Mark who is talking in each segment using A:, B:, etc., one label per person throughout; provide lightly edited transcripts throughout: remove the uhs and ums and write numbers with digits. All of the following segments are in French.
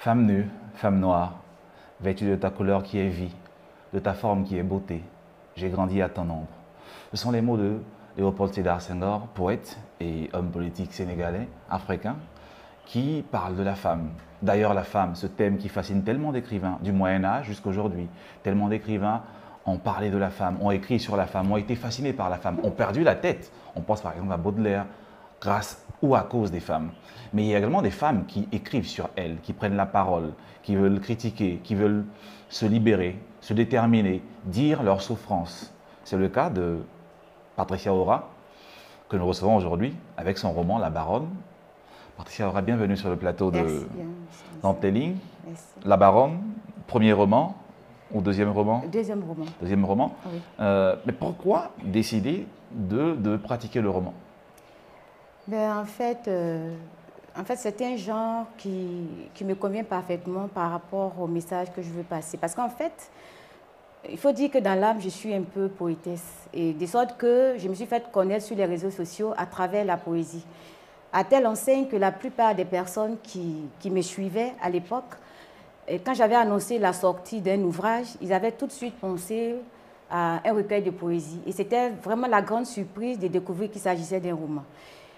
A: Femme nue, femme noire, vêtue de ta couleur qui est vie, de ta forme qui est beauté, j'ai grandi à ton ombre. Ce sont les mots de Léopold Sédar Senghor, poète et homme politique sénégalais, africain, qui parle de la femme. D'ailleurs, la femme, ce thème qui fascine tellement d'écrivains, du Moyen-Âge jusqu'à aujourd'hui, tellement d'écrivains ont parlé de la femme, ont écrit sur la femme, ont été fascinés par la femme, ont perdu la tête. On pense par exemple à Baudelaire, grâce ou à cause des femmes. Mais il y a également des femmes qui écrivent sur elles, qui prennent la parole, qui veulent critiquer, qui veulent se libérer, se déterminer, dire leur souffrance. C'est le cas de Patricia Aura, que nous recevons aujourd'hui avec son roman La Baronne. Patricia Aura, bienvenue sur le plateau de Danteling. La Baronne, premier roman ou deuxième roman?
B: Deuxième roman.
A: Deuxième roman.
B: Oui.
A: Mais pourquoi décider de pratiquer le roman?
B: Ben, en fait, c'est un genre qui me convient parfaitement par rapport au message que je veux passer. Parce qu'en fait, il faut dire que dans l'âme, je suis un peu poétesse. Et de sorte que je me suis fait connaître sur les réseaux sociaux à travers la poésie. À telle enseigne que la plupart des personnes qui me suivaient à l'époque, quand j'avais annoncé la sortie d'un ouvrage, ils avaient tout de suite pensé à un recueil de poésie. Et c'était vraiment la grande surprise de découvrir qu'il s'agissait d'un roman.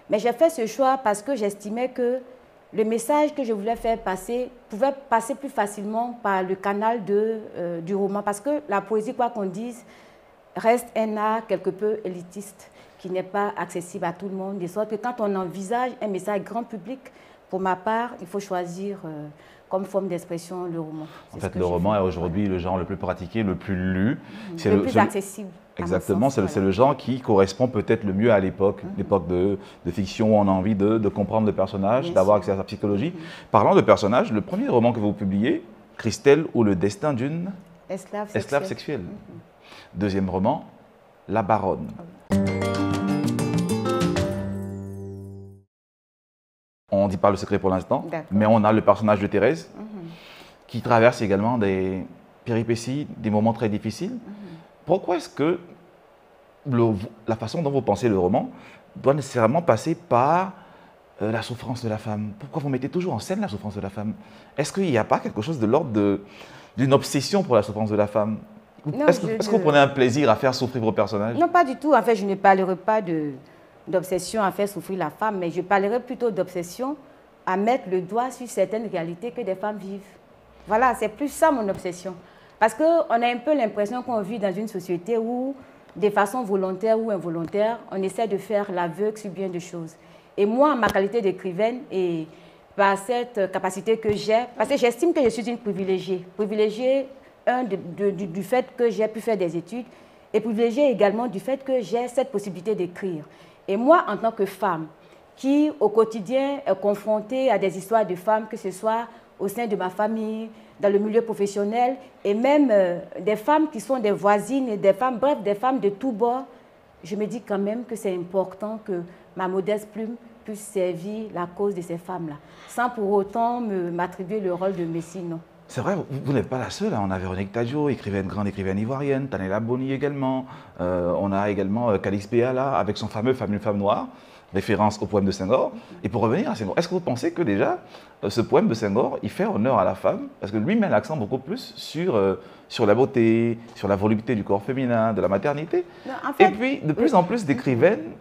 B: Mais j'ai fait ce choix parce que j'estimais que le message que je voulais faire passer pouvait passer plus facilement par le canal du roman. Parce que la poésie, quoi qu'on dise, reste un art quelque peu élitiste qui n'est pas accessible à tout le monde. De sorte que quand on envisage un message grand public, pour ma part, il faut choisir comme forme d'expression le roman.
A: En fait, le roman est aujourd'hui le genre le plus pratiqué, le plus lu.
B: C'est le plus accessible.
A: Exactement, c'est le genre qui correspond peut-être le mieux à l'époque, l'époque de fiction où on a envie de comprendre le personnage, d'avoir accès à sa psychologie. Parlant de personnage, le premier roman que vous publiez, Christelle ou le destin d'une esclave sexuelle. Deuxième roman, La Baronne. On ne dit pas le secret pour l'instant, mais on a le personnage de Thérèse qui traverse également des péripéties, des moments très difficiles. Pourquoi est-ce que la façon dont vous pensez le roman doit nécessairement passer par la souffrance de la femme? Pourquoi vous mettez toujours en scène la souffrance de la femme? Est-ce qu'il n'y a pas quelque chose de l'ordre d'une obsession pour la souffrance de la femme? Est-ce que vous prenez un plaisir à faire souffrir vos personnages?
B: Non, pas du tout. En fait, je ne parlerai pas d'obsession à faire souffrir la femme, mais je parlerai plutôt d'obsession à mettre le doigt sur certaines réalités que des femmes vivent. Voilà, c'est plus ça mon obsession. Parce qu'on a un peu l'impression qu'on vit dans une société où, de façon volontaire ou involontaire, on essaie de faire l'aveugle sur bien de choses. Et moi, en ma qualité d'écrivaine, et par cette capacité que j'ai, parce que j'estime que je suis une privilégiée. Privilégiée, du fait que j'ai pu faire des études, et privilégiée également du fait que j'ai cette possibilité d'écrire. Et moi, en tant que femme, qui au quotidien est confrontée à des histoires de femmes, que ce soit au sein de ma famille, dans le milieu professionnel, et même des femmes qui sont des voisines, des femmes, bref, des femmes de tous bords, je me dis quand même que c'est important que ma modeste plume puisse servir la cause de ces femmes-là, sans pour autant m'attribuer le rôle de messie, non.
A: C'est vrai, vous n'êtes pas la seule. On a Véronique Tadjo, grande écrivaine ivoirienne, Tanela Boni également. On a également Calix Béala avec son fameux Femme Noire, référence au poème de Senghor. Et pour revenir à Senghor, est-ce que vous pensez que déjà, ce poème de Senghor, il fait honneur à la femme? Parce que lui met l'accent beaucoup plus sur la beauté, sur la volupté du corps féminin, de la maternité.
B: Non, en fait,
A: et puis, de plus en plus d'écrivaines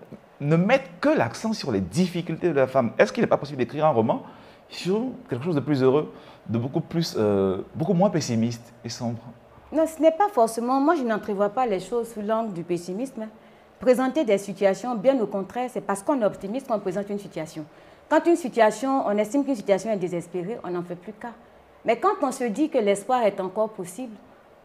A: ne mettent que l'accent sur les difficultés de la femme. Est-ce qu'il n'est pas possible d'écrire un roman sur quelque chose de plus heureux, de beaucoup moins pessimiste et sombre?
B: Non, ce n'est pas forcément... Moi, je n'entrevois pas les choses sous l'angle du pessimisme. Présenter des situations, bien au contraire, c'est parce qu'on est optimiste qu'on présente une situation. Quand on estime qu'une situation est désespérée, on n'en fait plus cas. Mais quand on se dit que l'espoir est encore possible,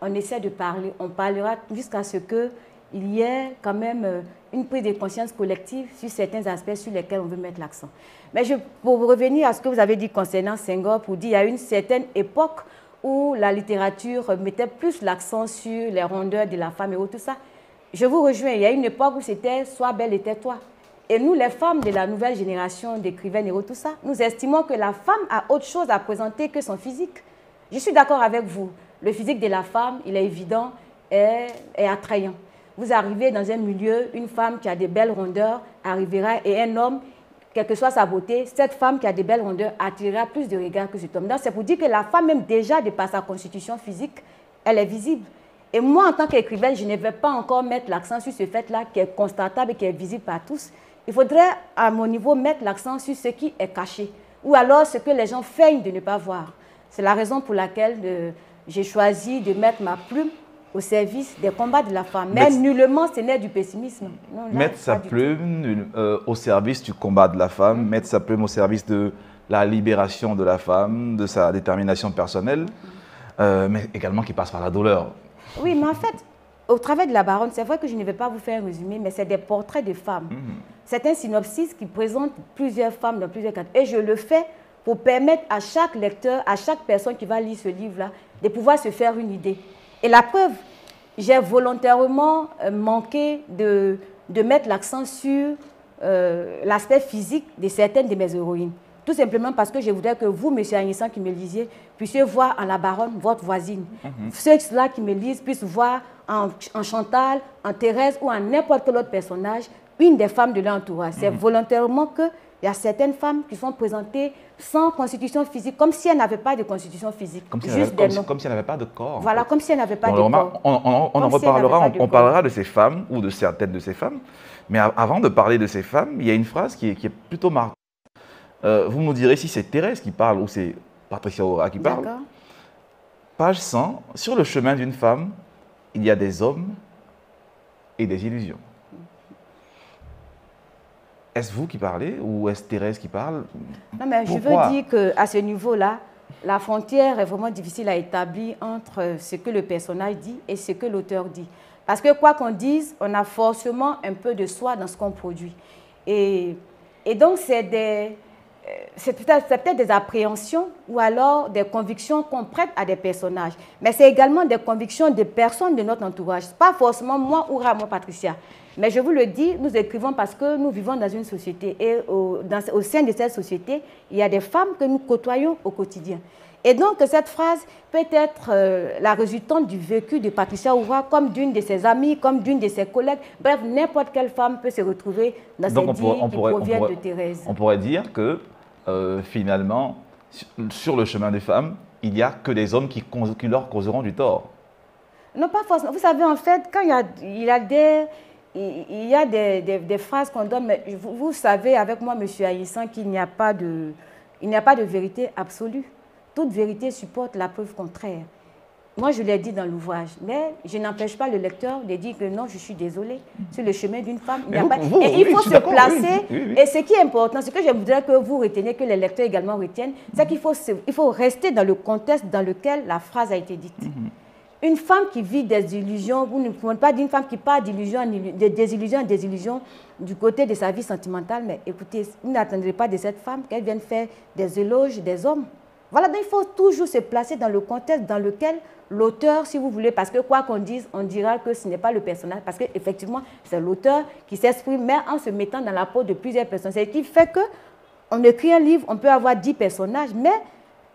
B: on essaie de parler. On parlera jusqu'à ce qu'il y ait quand même une prise de conscience collective sur certains aspects sur lesquels on veut mettre l'accent. Mais pour revenir à ce que vous avez dit concernant Senghor, pour dire qu'il y a une certaine époque où la littérature mettait plus l'accent sur les rondeurs de la femme et tout ça, je vous rejoins. Il y a une époque où c'était « Sois belle et tais-toi ». Et nous, les femmes de la nouvelle génération d'écrivaines et tout ça, nous estimons que la femme a autre chose à présenter que son physique. Je suis d'accord avec vous. Le physique de la femme, il est évident, est attrayant. Vous arrivez dans un milieu, une femme qui a des belles rondeurs arrivera et un homme quelle que soit sa beauté, cette femme qui a des belles rondeurs attirera plus de regards que cet homme. Donc, c'est pour dire que la femme, même déjà, de par sa constitution physique, elle est visible. Et moi, en tant qu'écrivaine, je ne vais pas encore mettre l'accent sur ce fait-là qui est constatable et qui est visible par tous. Il faudrait, à mon niveau, mettre l'accent sur ce qui est caché ou alors ce que les gens feignent de ne pas voir. C'est la raison pour laquelle j'ai choisi de mettre ma plume au service des combats de la femme. Mais nullement, ce n'est du pessimisme. Non, là,
A: mettre sa plume au service du combat de la femme, mettre sa plume au service de la libération de la femme, de sa détermination personnelle, mais également qui passe par la douleur.
B: Oui, mais en fait, au travers de la baronne, c'est vrai que je ne vais pas vous faire un résumé, mais c'est des portraits de femmes. C'est un synopsis qui présente plusieurs femmes dans plusieurs cadres. Et je le fais pour permettre à chaque lecteur, à chaque personne qui va lire ce livre-là, de pouvoir se faire une idée. Et la preuve, j'ai volontairement manqué de mettre l'accent sur l'aspect physique de certaines de mes héroïnes. Tout simplement parce que je voudrais que vous, M. Agnessan, qui me lisiez, puissiez voir en la baronne votre voisine. Ceux-là qui me lisent puissent voir en Chantal, en Thérèse ou en n'importe quel autre personnage, une des femmes de l'entourage. C'est volontairement qu'il y a certaines femmes qui sont présentées sans constitution physique, comme si elles n'avaient pas de constitution physique.
A: Comme si elles n'avaient pas de corps.
B: Voilà, comme si elles n'avaient pas de corps.
A: On en reparlera, on parlera de ces femmes ou de certaines de ces femmes. Mais avant de parler de ces femmes, il y a une phrase qui est plutôt marquante. Vous me direz si c'est Thérèse qui parle ou c'est Patricia Aura qui parle. Page 100, sur le chemin d'une femme, il y a des hommes et des illusions. Est-ce vous qui parlez ou est-ce Thérèse qui parle?
B: Non, mais je veux dire qu'à ce niveau-là, la frontière est vraiment difficile à établir entre ce que le personnage dit et ce que l'auteur dit. Parce que quoi qu'on dise, on a forcément un peu de soi dans ce qu'on produit. Et donc, c'est peut-être des appréhensions ou alors des convictions qu'on prête à des personnages. Mais c'est également des convictions des personnes de notre entourage. Pas forcément moi ou moi, Patricia. Mais je vous le dis, nous écrivons parce que nous vivons dans une société. Et au sein de cette société, il y a des femmes que nous côtoyons au quotidien. Et donc, cette phrase peut être la résultante du vécu de Patricia Aura, comme d'une de ses amies, comme d'une de ses collègues. Bref, n'importe quelle femme peut se retrouver dans cette vie qui provient de Thérèse.
A: On pourrait dire que, finalement, sur le chemin des femmes, il n'y a que des hommes qui leur causeront du tort. Non,
B: pas forcément. Vous savez, en fait, quand il y a des phrases qu'on donne, mais vous savez avec moi, M. Agnessan, qu'il n'y a pas de vérité absolue. Toute vérité supporte la preuve contraire. Moi, je l'ai dit dans l'ouvrage, mais je n'empêche pas le lecteur de dire que non, je suis désolée. Sur le chemin d'une femme, il n'y a pas... Et il faut se placer. Oui. Et ce qui est important, ce que je voudrais que vous reteniez, que les lecteurs également retiennent, c'est qu'il faut rester dans le contexte dans lequel la phrase a été dite. Une femme qui vit des illusions, vous ne pouvez pas dire une femme qui part d'illusion en désillusion du côté de sa vie sentimentale, mais écoutez, vous n'attendrez pas de cette femme qu'elle vienne faire des éloges des hommes. Voilà, donc il faut toujours se placer dans le contexte dans lequel l'auteur, si vous voulez, parce que quoi qu'on dise, on dira que ce n'est pas le personnage, parce qu'effectivement, c'est l'auteur qui s'exprime, mais en se mettant dans la peau de plusieurs personnes. C'est ce qui fait qu'on écrit un livre, on peut avoir 10 personnages, mais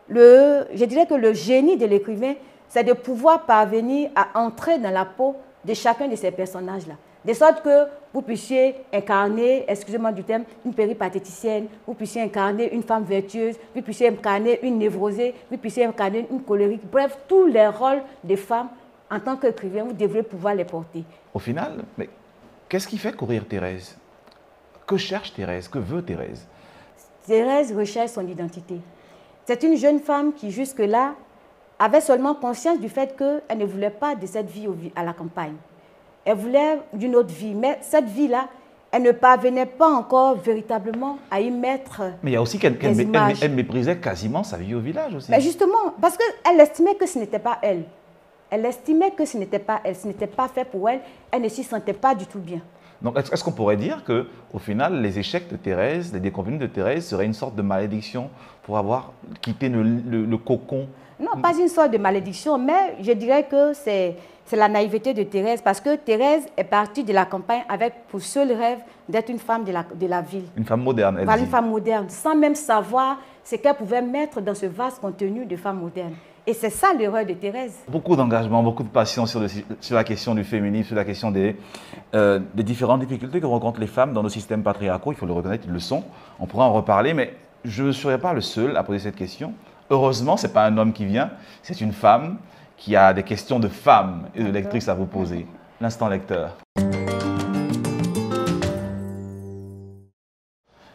B: je dirais que le génie de l'écrivain, c'est de pouvoir parvenir à entrer dans la peau de chacun de ces personnages-là. De sorte que vous puissiez incarner, excusez-moi du terme, une péripatéticienne, vous puissiez incarner une femme vertueuse, vous puissiez incarner une névrosée, vous puissiez incarner une colérique. Bref, tous les rôles des femmes, en tant qu'écrivain, vous devrez pouvoir les porter.
A: Au final, mais qu'est-ce qui fait courir Thérèse? Que cherche Thérèse? Que veut Thérèse?
B: Thérèse recherche son identité. C'est une jeune femme qui, jusque-là, avait seulement conscience du fait qu'elle ne voulait pas de cette vie à la campagne. Elle voulait d'une autre vie, mais cette vie-là, elle ne parvenait pas encore véritablement à y mettre.
A: Mais il y a aussi qu'elle méprisait quasiment sa vie au village aussi.
B: Mais justement, parce qu'elle estimait que ce n'était pas elle. Elle estimait que ce n'était pas elle, ce n'était pas fait pour elle, elle ne s'y sentait pas du tout bien.
A: Donc, est-ce qu'on pourrait dire qu'au final, les échecs de Thérèse, les déconvenues de Thérèse seraient une sorte de malédiction pour avoir quitté le cocon?
B: Non, pas une sorte de malédiction, mais je dirais que c'est la naïveté de Thérèse, parce que Thérèse est partie de la campagne avec pour seul rêve d'être une femme de la ville.
A: Une femme moderne, elle dit.
B: Une femme moderne, sans même savoir ce qu'elle pouvait mettre dans ce vaste contenu de femme moderne. Et c'est ça l'erreur de Thérèse.
A: Beaucoup d'engagement, beaucoup de passion sur la question du féminisme, sur la question des différentes difficultés que rencontrent les femmes dans nos systèmes patriarcaux. Il faut le reconnaître, ils le sont. On pourra en reparler, mais je ne serai pas le seul à poser cette question. Heureusement, ce n'est pas un homme qui vient, c'est une femme qui a des questions de femme et de lectrice à vous poser. L'instant lecteur.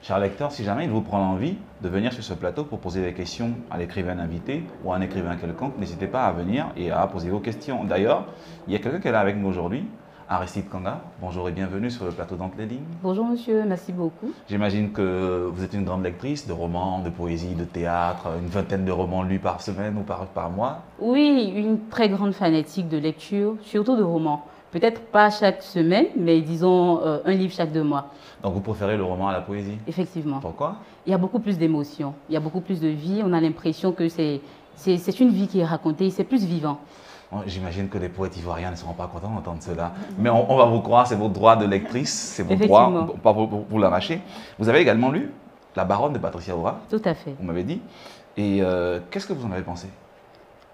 A: Chers lecteurs, si jamais il vous prend l'envie de venir sur ce plateau pour poser des questions à l'écrivain invité ou à un écrivain quelconque, n'hésitez pas à venir et à poser vos questions. D'ailleurs, il y a quelqu'un qui est là avec nous aujourd'hui, Aristide Kanga. Bonjour et bienvenue sur le plateau d'Entre les lignes.
C: Bonjour monsieur, merci beaucoup.
A: J'imagine que vous êtes une grande lectrice de romans, de poésie, de théâtre, une vingtaine de romans lus par semaine ou par mois.
C: Oui, une très grande fanatique de lecture, surtout de romans. Peut-être pas chaque semaine, mais disons un livre chaque 2 mois.
A: Donc vous préférez le roman à la poésie?
C: Effectivement.
A: Pourquoi?
C: Il y a beaucoup plus d'émotions, il y a beaucoup plus de vie. On a l'impression que c'est une vie qui est racontée, c'est plus vivant.
A: J'imagine que les poètes ivoiriens ne seront pas contents d'entendre cela. Mais on va vous croire, c'est votre droit de lectrice, c'est votre droit, pas pour l'arracher. Vous avez également lu La Baronne de Patricia Aura.
C: Tout à fait.
A: Vous m'avez dit. Et qu'est-ce que vous en avez pensé?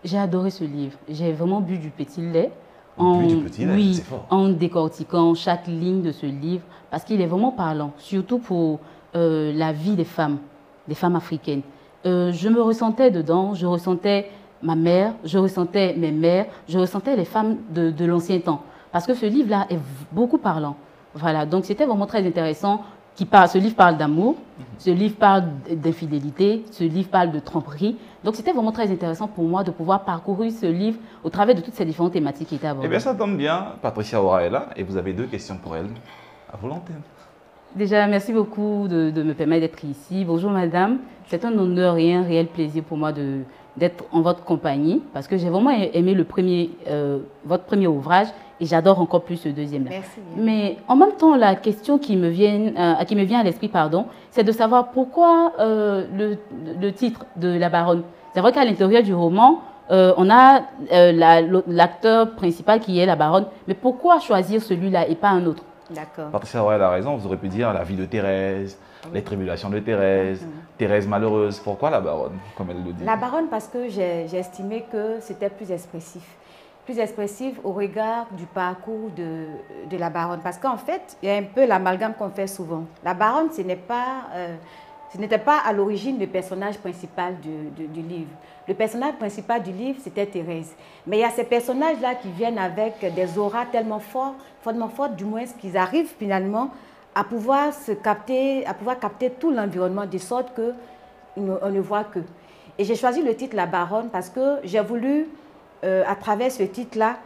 C: J'ai adoré ce livre. J'ai vraiment bu du petit lait.
A: Oui, c'est fort.
C: En décortiquant chaque ligne de ce livre, parce qu'il est vraiment parlant, surtout pour la vie des femmes africaines. Je me ressentais dedans, je ressentais ma mère, je ressentais mes mères, je ressentais les femmes de l'ancien temps. Parce que ce livre-là est beaucoup parlant. Voilà, donc c'était vraiment très intéressant. Ce livre parle d'amour, ce livre parle d'infidélité, ce livre parle de tromperie. Donc c'était vraiment très intéressant pour moi de pouvoir parcourir ce livre au travers de toutes ces différentes thématiques qui étaient abordées.
A: Eh bien ça tombe bien, Patricia Aura est là et vous avez 2 questions pour elle. À vous l'antenne.
C: Déjà, merci beaucoup de me permettre d'être ici. Bonjour madame, c'est un honneur et un réel plaisir pour moi d'être en votre compagnie parce que j'ai vraiment aimé votre premier ouvrage et j'adore encore plus ce deuxième-là.
B: Merci.
C: Mais en même temps, la question qui me vient à l'esprit, c'est de savoir pourquoi le titre de La Baronne. C'est vrai qu'à l'intérieur du roman, on a l'acteur principal qui est la Baronne, mais pourquoi choisir celui-là et pas un autre?
B: D'accord.
A: Patricia Aura a raison, vous aurez pu dire la vie de Thérèse, les tribulations de Thérèse, Thérèse malheureuse. Pourquoi la Baronne, comme elle le dit?
B: La Baronne parce que j'ai estimé que c'était plus expressif au regard du parcours de la Baronne. Parce qu'en fait, il y a un peu l'amalgame qu'on fait souvent. La Baronne, ce n'était pas à l'origine le personnage principal du livre. Le personnage principal du livre, c'était Thérèse. Mais il y a ces personnages-là qui viennent avec des auras tellement fortes, du moins qu'ils arrivent finalement à pouvoir capter tout l'environnement, de sorte qu'on ne voit que. Et j'ai choisi le titre La Baronne parce que j'ai voulu, à travers ce titre-là,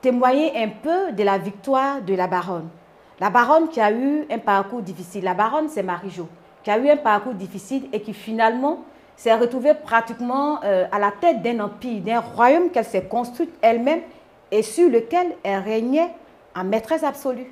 B: témoigner un peu de la victoire de la Baronne. La Baronne qui a eu un parcours difficile. La Baronne, c'est Marie-Jo, qui a eu un parcours difficile et qui finalement s'est retrouvée pratiquement à la tête d'un empire, d'un royaume qu'elle s'est construite elle-même et sur lequel elle régnait en maîtresse absolue.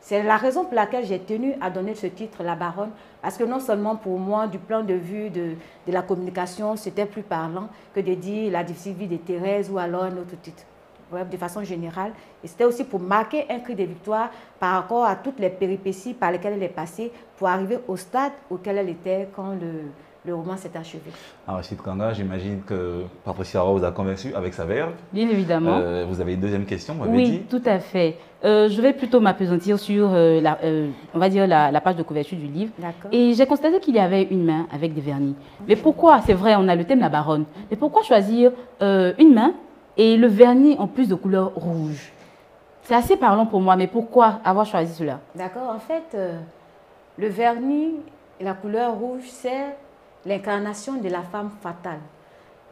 B: C'est la raison pour laquelle j'ai tenu à donner ce titre, La Baronne, parce que non seulement pour moi, du plan de vue de la communication, c'était plus parlant que de dire la difficile vie de Thérèse ou alors un autre titre. Bref, de façon générale. Et c'était aussi pour marquer un cri de victoire par rapport à toutes les péripéties par lesquelles elle est passée pour arriver au stade auquel elle était quand le roman s'est achevé.
A: Aristide Kanga, j'imagine que Patricia Aura vous a convaincu avec sa verve.
C: Bien évidemment.
A: Vous avez une deuxième question, vous m'avez
C: dit.
A: Oui,
C: tout à fait. Je vais plutôt m'appesantir sur, on va dire, la page de couverture du livre. Et j'ai constaté qu'il y avait une main avec des vernis. Mais pourquoi, c'est vrai, on a le thème La Baronne, mais pourquoi choisir une main et le vernis en plus de couleur rouge? C'est assez parlant pour moi, mais pourquoi avoir choisi cela? D'accord,
B: en fait, le vernis et la couleur rouge, c'est l'incarnation de la femme fatale.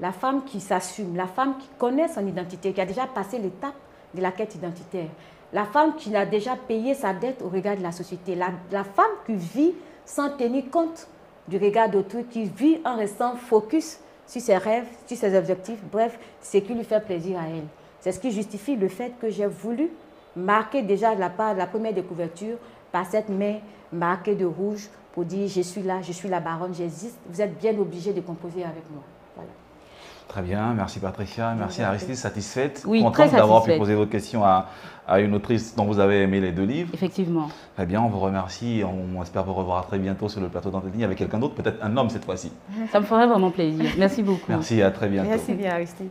B: La femme qui s'assume, la femme qui connaît son identité, qui a déjà passé l'étape de la quête identitaire. La femme qui a déjà payé sa dette au regard de la société. La femme qui vit sans tenir compte du regard d'autrui, qui vit en restant focus sur ses rêves, sur ses objectifs, bref, ce qui lui fait plaisir à elle. C'est ce qui justifie le fait que j'ai voulu marquer déjà la première de couverture par cette main marquée de rouge pour dire « je suis là, je suis la Baronne, j'existe, vous êtes bien obligés de composer avec moi ». Voilà.
A: Très bien, merci Patricia, merci Aristide, satisfaite?
C: Oui,
A: contente
C: très satisfaite
A: d'avoir pu poser votre question à une autrice dont vous avez aimé les deux livres.
C: Effectivement.
A: Très bien, on vous remercie et on espère vous revoir très bientôt sur le plateau d'Entretien avec quelqu'un d'autre, peut-être un homme cette fois-ci.
C: Ça me ferait vraiment plaisir. Merci beaucoup.
A: Merci, à très bientôt.
B: Merci bien, Aristide.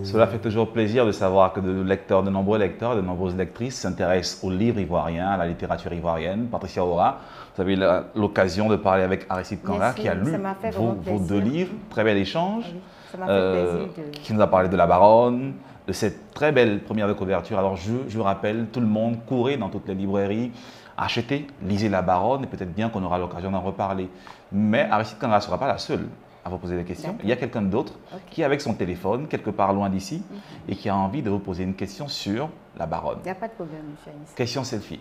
A: Cela fait toujours plaisir de savoir que de nombreux lecteurs, de nombreuses lectrices s'intéressent aux livres ivoiriens, à la littérature ivoirienne. Patricia Aura, vous avez eu l'occasion de parler avec Aristide Kanga qui a lu vos deux livres. Très bel échange.
B: Oui, ça m'a fait plaisir
A: qui nous a parlé de La Baronne, de cette très belle première de couverture. Alors je rappelle, tout le monde, courez dans toutes les librairies, achetez, lisez La Baronne et peut-être bien qu'on aura l'occasion d'en reparler. Mais Aristide Kanga ne sera pas la seule à vous poser des questions. Il y a quelqu'un d'autre qui est avec son téléphone, quelque part loin d'ici, et qui a envie de vous poser une question sur La Baronne.
B: Il n'y a pas de problème, monsieur Anis.
A: Question selfie.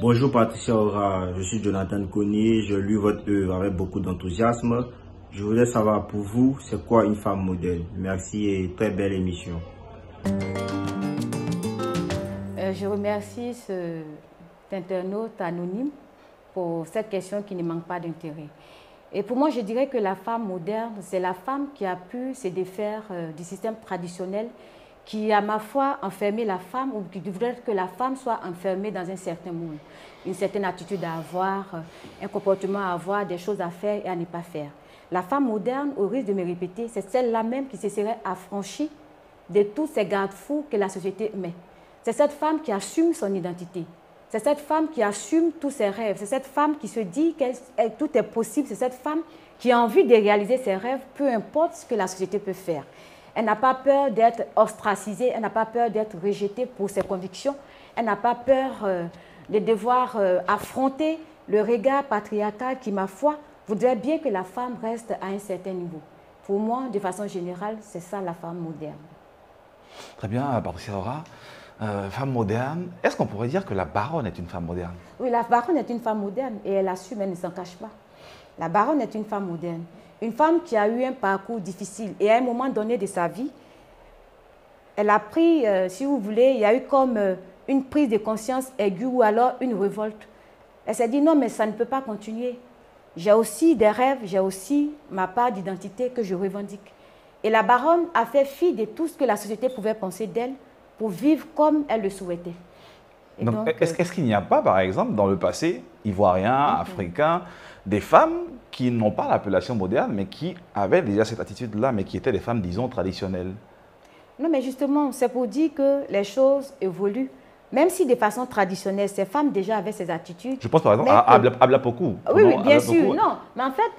D: Bonjour Patricia Aura, je suis Jonathan Connier, je lis votre œuvre avec beaucoup d'enthousiasme. Je voudrais savoir pour vous, c'est quoi une femme modèle? Merci et très belle émission.
B: Je remercie cet internaute anonyme pour cette question qui ne manque pas d'intérêt. Et pour moi, je dirais que la femme moderne, c'est la femme qui a pu se défaire du système traditionnel qui, à ma foi, enfermé la femme ou qui voudrait que la femme soit enfermée dans un certain monde, une certaine attitude à avoir, un comportement à avoir, des choses à faire et à ne pas faire. La femme moderne, au risque de me répéter, c'est celle-là même qui se serait affranchie de tous ces garde-fous que la société met. C'est cette femme qui assume son identité. C'est cette femme qui assume tous ses rêves. C'est cette femme qui se dit que tout est possible. C'est cette femme qui a envie de réaliser ses rêves, peu importe ce que la société peut faire. Elle n'a pas peur d'être ostracisée, elle n'a pas peur d'être rejetée pour ses convictions, elle n'a pas peur de devoir affronter le regard patriarcal qui, ma foi, voudrait bien que la femme reste à un certain niveau. Pour moi, de façon générale, c'est ça la femme moderne.
A: Très bien, Patricia Aura. Femme moderne, est-ce qu'on pourrait dire que la Baronne est une femme moderne?
B: Oui, la Baronne est une femme moderne et elle assume, elle ne s'en cache pas. La Baronne est une femme moderne. Une femme qui a eu un parcours difficile et à un moment donné de sa vie, elle a pris, si vous voulez, il y a eu comme une prise de conscience aiguë ou alors une révolte. Elle s'est dit non, mais ça ne peut pas continuer. J'ai aussi des rêves, j'ai aussi ma part d'identité que je revendique. Et la Baronne a fait fi de tout ce que la société pouvait penser d'elle pour vivre comme elle le souhaitait.
A: Donc, est-ce qu'il n'y a pas, par exemple, dans le passé, ivoirien, africain, des femmes qui n'ont pas l'appellation moderne, mais qui avaient déjà cette attitude-là, mais qui étaient des femmes, disons, traditionnelles?
B: Non, mais justement, c'est pour dire que les choses évoluent. Même si de façon traditionnelle, ces femmes déjà avaient ces attitudes.
A: Je pense par exemple à Ablapoku.
B: Oui, oui, bien sûr. Non, mais en fait,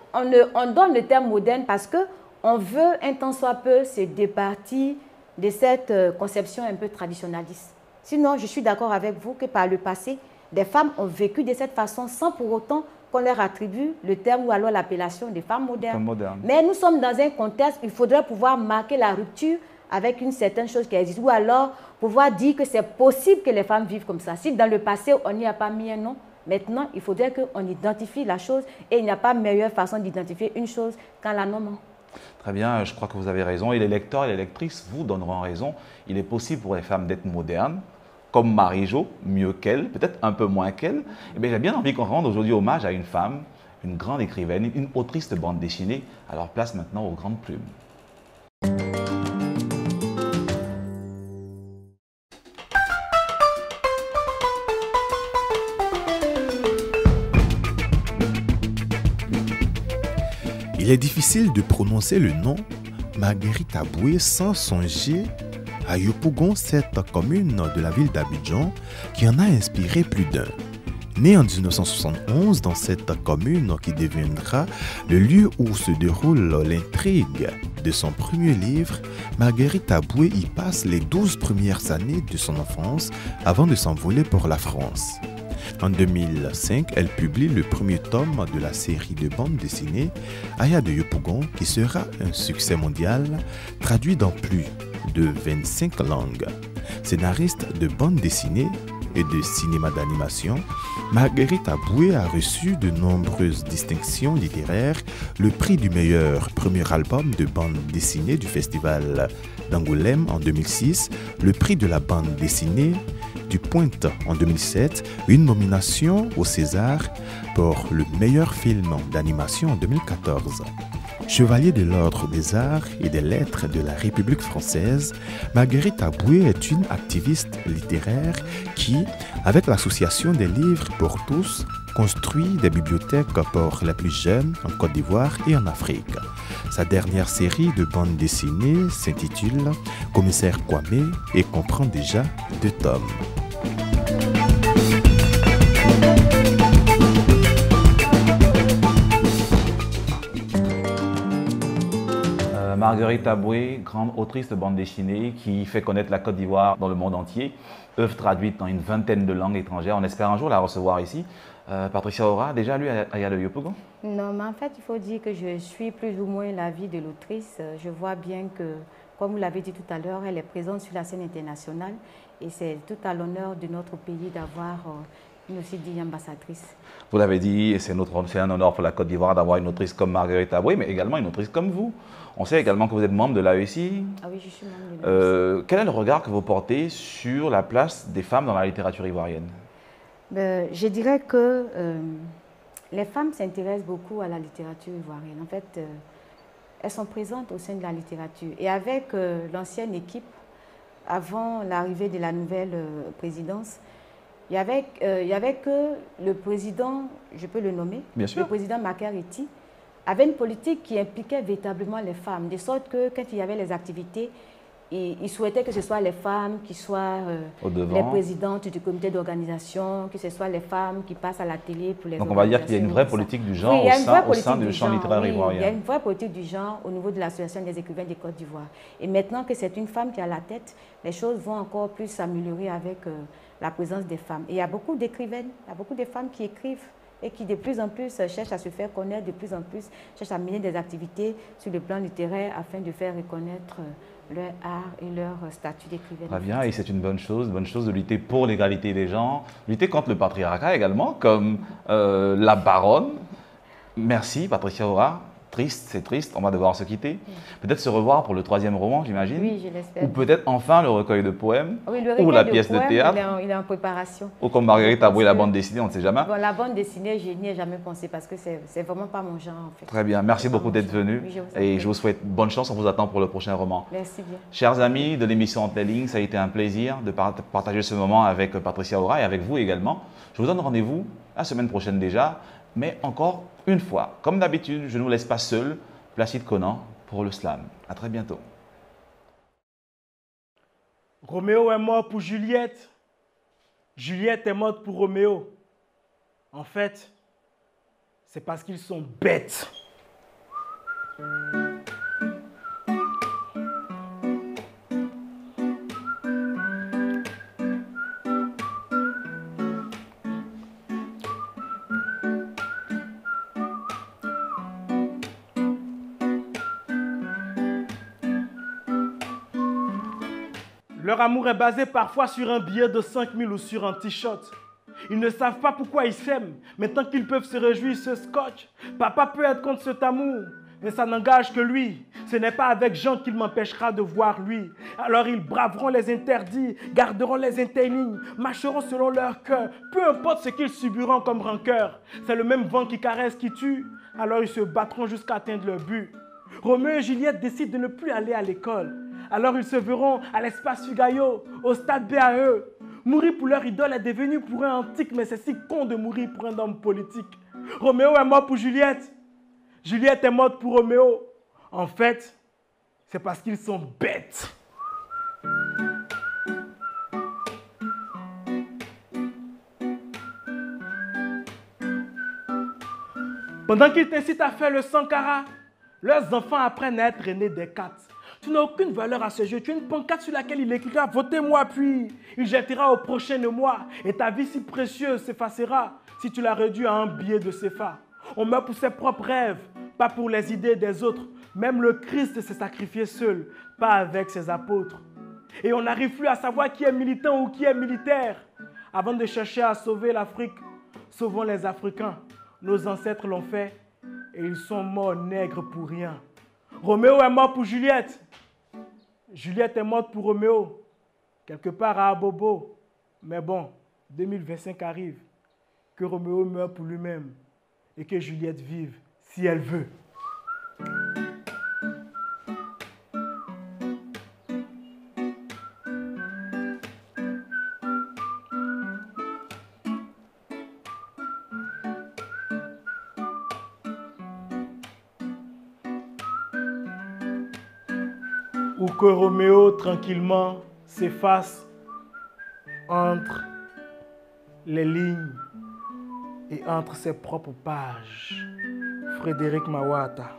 B: on donne le terme moderne parce qu'on veut un tant soit peu se départir de cette conception un peu traditionnaliste. Sinon, je suis d'accord avec vous que par le passé, des femmes ont vécu de cette façon sans pour autant qu'on leur attribue le terme ou alors l'appellation de femmes modernes. Mais nous sommes dans un contexte où il faudrait pouvoir marquer la rupture avec une certaine chose qui existe ou alors pouvoir dire que c'est possible que les femmes vivent comme ça. Si dans le passé, on n'y a pas mis un nom, maintenant, il faudrait qu'on identifie la chose et il n'y a pas meilleure façon d'identifier une chose qu'en la nommant.
A: Très bien, je crois que vous avez raison. Et les lecteurs et les lectrices vous donneront raison. Il est possible pour les femmes d'être modernes, comme Marie-Jo, mieux qu'elle, peut-être un peu moins qu'elle. Eh j'ai bien envie qu'on rende aujourd'hui hommage à une femme, une grande écrivaine, une autrice de bande dessinée. Alors place maintenant aux grandes plumes.
E: Il est difficile de prononcer le nom Marguerite Aboué sans songer à Yopougon, cette commune de la ville d'Abidjan qui en a inspiré plus d'un. Née en 1971 dans cette commune qui deviendra le lieu où se déroule l'intrigue de son premier livre, Marguerite Aboué y passe les 12 premières années de son enfance avant de s'envoler pour la France. En 2005, elle publie le premier tome de la série de bande dessinée Aya de Yopougon qui sera un succès mondial, traduit dans plus de 25 langues. Scénariste de bande dessinée et de cinéma d'animation, Marguerite Aboué a reçu de nombreuses distinctions littéraires, le prix du meilleur premier album de bande dessinée du festival d'Angoulême en 2006, le prix de la bande dessinée du Pointe en 2007 une nomination au César pour le meilleur film d'animation en 2014. Chevalier de l'Ordre des Arts et des Lettres de la République française, Marguerite Aboué est une activiste littéraire qui, avec l'Association des livres pour tous, construit des bibliothèques pour les plus jeunes en Côte d'Ivoire et en Afrique. Sa dernière série de bandes dessinées s'intitule Commissaire Kwame et comprend déjà 2 tomes.
A: Marguerite Aboué, grande autrice de bande dessinée qui fait connaître la Côte d'Ivoire dans le monde entier, œuvre traduite dans une vingtaine de langues étrangères. On espère un jour la recevoir ici. Patricia Aura, déjà lu Aya le Yopougon?
B: Non, mais en fait, il faut dire que je suis plus ou moins la vie de l'autrice. Je vois bien que, comme vous l'avez dit tout à l'heure, elle est présente sur la scène internationale et c'est tout à l'honneur de notre pays d'avoir une aussi dite ambassadrice.
A: Vous l'avez dit, c'est un honneur pour la Côte d'Ivoire d'avoir une autrice comme Marguerite Aboué, mais également une autrice comme vous. On sait également que vous êtes membre de l'AECI.
B: Ah oui, je suis membre de l'AECI.
A: Quel est le regard que vous portez sur la place des femmes dans la littérature ivoirienne?
B: Je dirais que les femmes s'intéressent beaucoup à la littérature ivoirienne. En fait, elles sont présentes au sein de la littérature. Et avec l'ancienne équipe, avant l'arrivée de la nouvelle présidence, il y avait que le président, je peux le nommer,
A: Bien sûr.
B: le président Makariti, avait une politique qui impliquait véritablement les femmes, de sorte que quand il y avait les activités, il souhaitait que ce soit les femmes qui soient les présidentes du comité d'organisation, que ce soit les femmes qui passent à la télé pour les
A: Donc on va dire qu'il y a une vraie politique du genre au sein du champ littéraire ivoirien.
B: Il y a une vraie politique du genre au niveau de l'association des écrivains de Côte d'Ivoire. Et maintenant que c'est une femme qui a la tête, les choses vont encore plus s'améliorer avec la présence des femmes. Et il y a beaucoup d'écrivaines, il y a beaucoup de femmes qui écrivent et qui de plus en plus cherchent à se faire connaître, de plus en plus cherchent à mener des activités sur le plan littéraire afin de faire reconnaître leur art et leur statut d'écrivaine.
A: Très bien, et c'est une bonne chose de lutter pour l'égalité des genres, lutter contre le patriarcat également, comme la baronne. Merci Patricia Aura. Triste, c'est triste, on va devoir se quitter. Peut-être se revoir pour le 3e roman, j'imagine.
B: Oui, je l'espère.
A: Ou peut-être enfin le recueil de poèmes,
B: oui, le recueil
A: ou la pièce de théâtre.
B: Il est en préparation.
A: Ou comme Marguerite Aboué, la bande dessinée, on ne sait jamais.
B: Bon, la bande dessinée, je n'y ai jamais pensé parce que c'est vraiment pas mon genre en fait.
A: Très bien, merci beaucoup d'être venu.
B: Oui,
A: et je vous souhaite bonne chance, on vous attend pour le prochain roman.
B: Merci bien.
A: Chers amis de l'émission Entre les lignes, ça a été un plaisir de partager ce moment avec Patricia Aura et avec vous également. Je vous donne rendez-vous la semaine prochaine déjà, mais encore une fois, comme d'habitude, je ne vous laisse pas seul. Placide Conan pour le slam. À très bientôt.
F: Roméo est mort pour Juliette. Juliette est morte pour Roméo. En fait, c'est parce qu'ils sont bêtes. Leur amour est basé parfois sur un billet de 5 000 ou sur un t-shirt. Ils ne savent pas pourquoi ils s'aiment, mais tant qu'ils peuvent se réjouir, ce scotch. Papa peut être contre cet amour, mais ça n'engage que lui. Ce n'est pas avec Jean qu'il m'empêchera de voir lui. Alors ils braveront les interdits, garderont les interlignes, marcheront selon leur cœur, peu importe ce qu'ils subiront comme rancœur. C'est le même vent qui caresse, qui tue, alors ils se battront jusqu'à atteindre leur but. Roméo et Juliette décident de ne plus aller à l'école. Alors ils se verront à l'espace Figaro, au stade BAE. Mourir pour leur idole est devenu pour eux antique, mais c'est si con de mourir pour un homme politique. Roméo est mort pour Juliette. Juliette est morte pour Roméo. En fait, c'est parce qu'ils sont bêtes. Pendant qu'ils t'incitent à faire le Sankara, leurs enfants apprennent à être aînés des quatre. Tu n'as aucune valeur à ce jeu. Tu as une pancarte sur laquelle il écrira « Votez-moi », puis il jettera au prochain de moi. Et ta vie si précieuse s'effacera si tu la réduis à un billet de CFA. On meurt pour ses propres rêves, pas pour les idées des autres. Même le Christ s'est sacrifié seul, pas avec ses apôtres. Et on n'arrive plus à savoir qui est militant ou qui est militaire. Avant de chercher à sauver l'Afrique, sauvons les Africains. Nos ancêtres l'ont fait et ils sont morts nègres pour rien. Roméo est mort pour Juliette. Juliette est morte pour Roméo. Quelque part à Abobo. Mais bon, 2025 arrive, que Roméo meure pour lui-même et que Juliette vive si elle veut. Ou que Roméo tranquillement s'efface entre les lignes et entre ses propres pages. Frédéric Mawata.